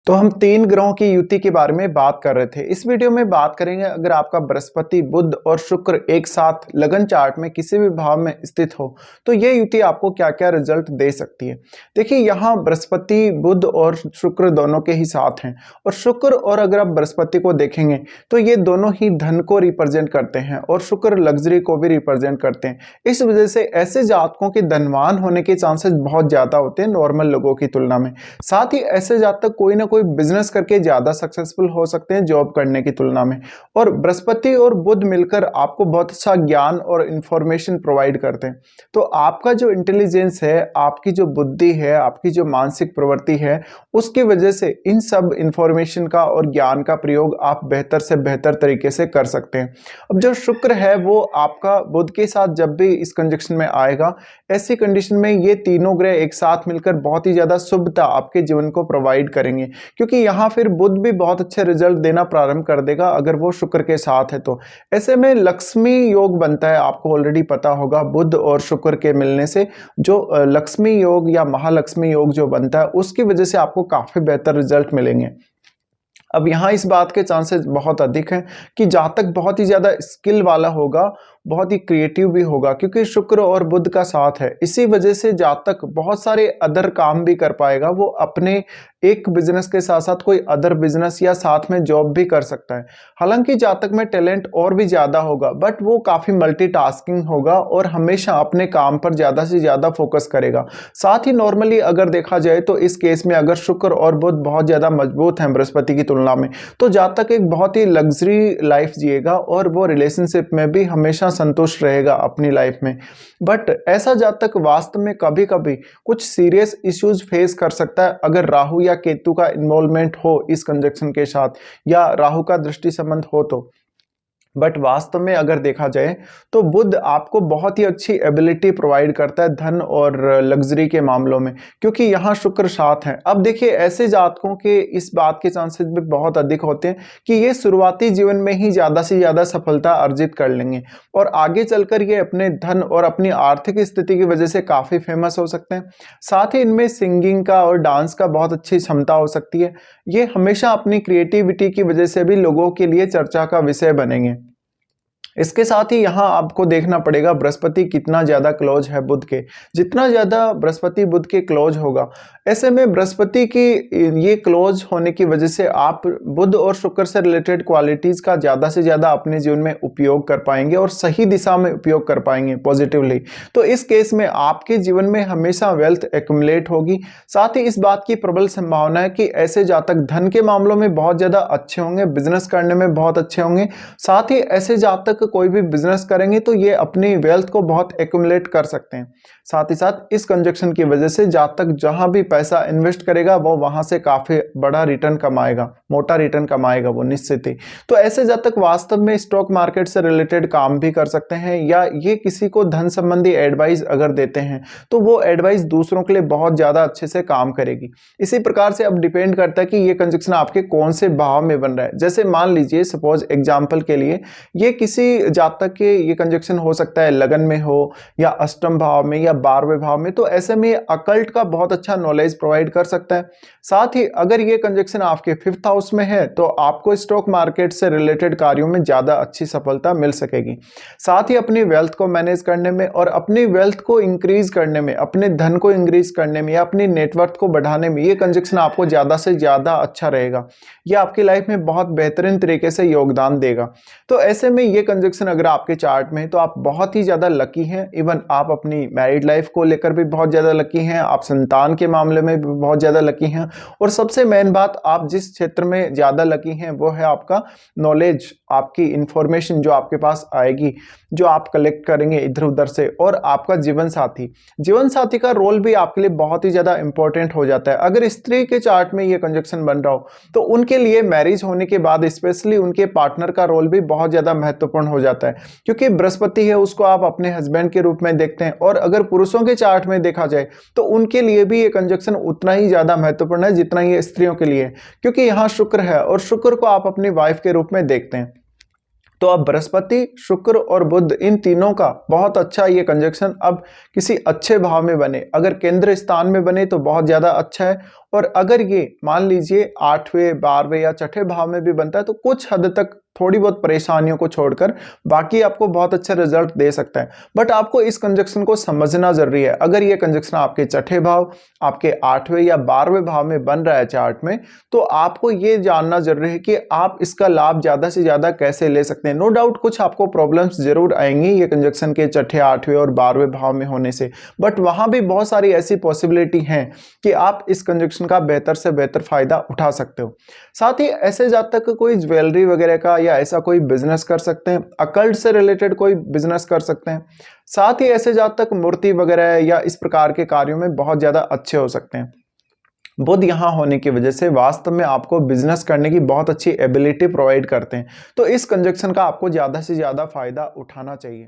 तो हम 3 ग्रहों की युति के बारे में बात कर रहे थे। इस वीडियो में बात करेंगे अगर आपका बृहस्पति, बुध और शुक्र एक साथ लगन चार्ट में किसी भी भाव में स्थित हो, तो ये युति आपको क्या-क्या रिजल्ट दे सकती है। देखिए यहाँ बृहस्पति, बुध और शुक्र दोनों के ही साथ हैं और शुक्र और अगर आप बृहस्पति को देखेंगे तो ये दोनों ही धन को रिप्रेजेंट करते हैं और शुक्र लग्जरी को भी रिप्रेजेंट करते हैं। इस वजह से ऐसे जातकों के धनवान होने के चांसेस बहुत ज़्यादा होते हैं नॉर्मल लोगों की तुलना में। साथ ही ऐसे जातक कोई ना कोई बिजनेस करके ज्यादा सक्सेसफुल हो सकते हैं जॉब करने की तुलना में। और बृहस्पति और बुध मिलकर आपको बहुत अच्छा ज्ञान और इंफॉर्मेशन प्रोवाइड करते हैं। तो आपका जो इंटेलिजेंस है, आपकी जो बुद्धि है, आपकी जो मानसिक प्रवृत्ति है, उसकी वजह से इन सब इंफॉर्मेशन का और ज्ञान का प्रयोग आप बेहतर से बेहतर तरीके से कर सकते हैं। अब जो शुक्र है वो आपका बुध के साथ जब भी इस कंजक्शन में आएगा, ऐसी कंडीशन में ये तीनों ग्रह एक साथ मिलकर बहुत ही ज्यादा शुभता आपके जीवन को प्रोवाइड करेंगे, क्योंकि यहाँ फिर बुध भी बहुत अच्छे रिजल्ट देना प्रारंभ कर देगा अगर वो शुक्र के साथ है। तो ऐसे में लक्ष्मी योग बनता है, आपको ऑलरेडी पता होगा। बुध और शुक्र के मिलने से जो लक्ष्मी योग या महालक्ष्मी योग जो बनता है, उसकी वजह से आपको काफी बेहतर रिजल्ट मिलेंगे। अब यहाँ इस बात के चांसेस बहुत अधिक हैं कि जातक बहुत ही ज़्यादा स्किल वाला होगा, बहुत ही क्रिएटिव भी होगा, क्योंकि शुक्र और बुध का साथ है। इसी वजह से जातक बहुत सारे अदर काम भी कर पाएगा। वो अपने एक बिजनेस के साथ साथ कोई अदर बिजनेस या साथ में जॉब भी कर सकता है। हालांकि जातक में टैलेंट और भी ज़्यादा होगा, बट वो काफ़ी मल्टीटास्किंग होगा और हमेशा अपने काम पर ज़्यादा से ज़्यादा फोकस करेगा। साथ ही नॉर्मली अगर देखा जाए तो इस केस में अगर शुक्र और बुध बहुत ज़्यादा मजबूत हैं बृहस्पति की तुलना में, तो जातक एक बहुत ही लग्जरी लाइफ जिएगा और वो रिलेशनशिप में भी हमेशा संतुष्ट रहेगा अपनी लाइफ में। बट ऐसा जातक वास्तव में कभी कभी कुछ सीरियस इश्यूज फेस कर सकता है अगर राहु या केतु का इन्वॉल्वमेंट हो इस कंजक्शन के साथ, या राहु का दृष्टि संबंध हो तो। बट वास्तव में अगर देखा जाए तो बुध आपको बहुत ही अच्छी एबिलिटी प्रोवाइड करता है धन और लग्जरी के मामलों में, क्योंकि यहाँ शुक्र साथ है। अब देखिए ऐसे जातकों के इस बात के चांसेस भी बहुत अधिक होते हैं कि ये शुरुआती जीवन में ही ज़्यादा से ज़्यादा सफलता अर्जित कर लेंगे और आगे चलकर ये अपने धन और अपनी आर्थिक स्थिति की वजह से काफ़ी फेमस हो सकते हैं। साथ ही इनमें सिंगिंग का और डांस का बहुत अच्छी क्षमता हो सकती है। ये हमेशा अपनी क्रिएटिविटी की वजह से भी लोगों के लिए चर्चा का विषय बनेंगे। इसके साथ ही यहाँ आपको देखना पड़ेगा बृहस्पति कितना ज्यादा क्लोज है बुध के। जितना ज्यादा बृहस्पति बुध के क्लोज होगा, ऐसे में बृहस्पति की ये क्लोज होने की वजह से आप बुध और शुक्र से रिलेटेड क्वालिटीज का ज्यादा से ज्यादा अपने जीवन में उपयोग कर पाएंगे और सही दिशा में उपयोग कर पाएंगे पॉजिटिवली। तो इस केस में आपके जीवन में हमेशा वेल्थ एक्युमुलेट होगी। साथ ही इस बात की प्रबल संभावना है कि ऐसे जातक धन के मामलों में बहुत ज्यादा अच्छे होंगे, बिजनेस करने में बहुत अच्छे होंगे। साथ ही ऐसे जातक कोई भी बिजनेस करेंगे तो ये अपनी वेल्थ को बहुत एक्युमुलेट कर सकते हैं। साथ ही साथ इस कंजक्शन की वजह से जातक जहां भी पैसा इन्वेस्ट करेगा वो वहां से काफी बड़ा रिटर्न कमाएगा, मोटा रिटर्न कमाएगा वो निश्चित ही। तो ऐसे जातक वास्तव में स्टॉक मार्केट से रिलेटेड काम भी कर सकते हैं, या ये किसी को धन संबंधी एडवाइस अगर देते हैं तो वो एडवाइस दूसरों के लिए बहुत ज्यादा अच्छे से काम करेगी। इसी प्रकार से अब डिपेंड करता है कि ये कंजक्शन आपके कौन से भाव में बन रहा है। जैसे मान लीजिए सपोज एग्जाम्पल के लिए ये किसी जातक के ये कंजक्शन हो सकता है लगन में हो या अष्टम भाव में या 12वें भाव में, तो ऐसे में अकल्ट का बहुत अच्छा नॉलेज प्रोवाइड कर सकता है। साथ ही अगर ये कंजक्शन आपके 5th हाउस में है तो आपको स्टॉक मार्केट से रिलेटेड कार्यों में ज्यादा अच्छी सफलता मिल सकेगी। साथ ही अपनी वेल्थ को मैनेज करने में और अपनी वेल्थ को इंक्रीज करने में, अपने धन को इंक्रीज करने में या अपनी नेटवर्थ को बढ़ाने में ये कंजक्शन आपको ज्यादा से ज्यादा अच्छा रहेगा। ये आपकी लाइफ में बहुत बेहतरीन तरीके से योगदान देगा। तो ऐसे में ये कंजक्शन अगर आपके चार्ट में है तो आप बहुत ही ज्यादा लकी हैं। इवन आप अपनी मैरिड लाइफ को लेकर भी बहुत ज्यादा लकी हैं, आप संतान के मामले में भी बहुत ज्यादा लकी हैं, और सबसे मेन बात आप जिस क्षेत्र में ज्यादा लकी हैं वो है आपका नॉलेज, आपकी इंफॉर्मेशन जो आपके पास आएगी, जो आप कलेक्ट करेंगे इधर उधर से। और आपका जीवन साथी का रोल भी आपके लिए बहुत ही ज्यादा इंपॉर्टेंट हो जाता है। अगर स्त्री के चार्ट में ये कंजक्शन बन रहा हो तो उनके लिए मैरिज होने के बाद स्पेशली उनके पार्टनर का रोल भी बहुत ज्यादा महत्वपूर्ण हो जाता है, क्योंकि बृहस्पति है उसको आप अपने हस्बैंड के रूप में देखते हैं। और अगर पुरुषों के चार्ट में देखा जाए तो उनके लिए भी ये कंजक्शन उतना ही ज्यादा महत्वपूर्ण है जितना ये स्त्रियों के लिए, क्योंकि यहाँ शुक्र है और शुक्र को आप अपनी वाइफ के रूप में देखते हैं। तो अब बृहस्पति, शुक्र और बुध इन तीनों का बहुत अच्छा ये कंजक्शन अब किसी अच्छे भाव में बने, अगर केंद्र स्थान में बने तो बहुत ज़्यादा अच्छा है। और अगर ये मान लीजिए 8वें, 12वें या छठे भाव में भी बनता है तो कुछ हद तक थोड़ी बहुत परेशानियों को छोड़कर बाकी आपको बहुत अच्छा रिजल्ट दे सकता है। बट आपको इस कंजक्शन को समझना जरूरी है। अगर ये कंजक्शन आपके छठे भाव, आपके 8वें या 12वें भाव में बन रहा है चार्ट में, तो आपको ये जानना जरूरी है कि आप इसका लाभ ज्यादा से ज्यादा कैसे ले सकते हैं। नो डाउट कुछ आपको प्रॉब्लम्स जरूर आएंगी ये कंजक्शन के छठे, 8वें और 12वें भाव में होने से, बट वहां भी बहुत सारी ऐसी पॉसिबिलिटी हैं कि आप इस कंजक्शन का बेहतर से बेहतर फायदा उठा सकते हो। साथ ही ऐसे जातक कोई ज्वेलरी वगैरह का या ऐसा कोई बिजनेस कर सकते हैं, अकल्ट से रिलेटेड कोई बिजनेस कर सकते हैं। साथ ही ऐसे जातक मूर्ति वगैरह या इस प्रकार के कार्यों में बहुत ज्यादा अच्छे हो सकते हैं। बुध यहाँ होने की वजह से वास्तव में आपको बिजनेस करने की बहुत अच्छी एबिलिटी प्रोवाइड करते हैं। तो इस कंजक्शन का आपको ज्यादा से ज्यादा फायदा उठाना चाहिए।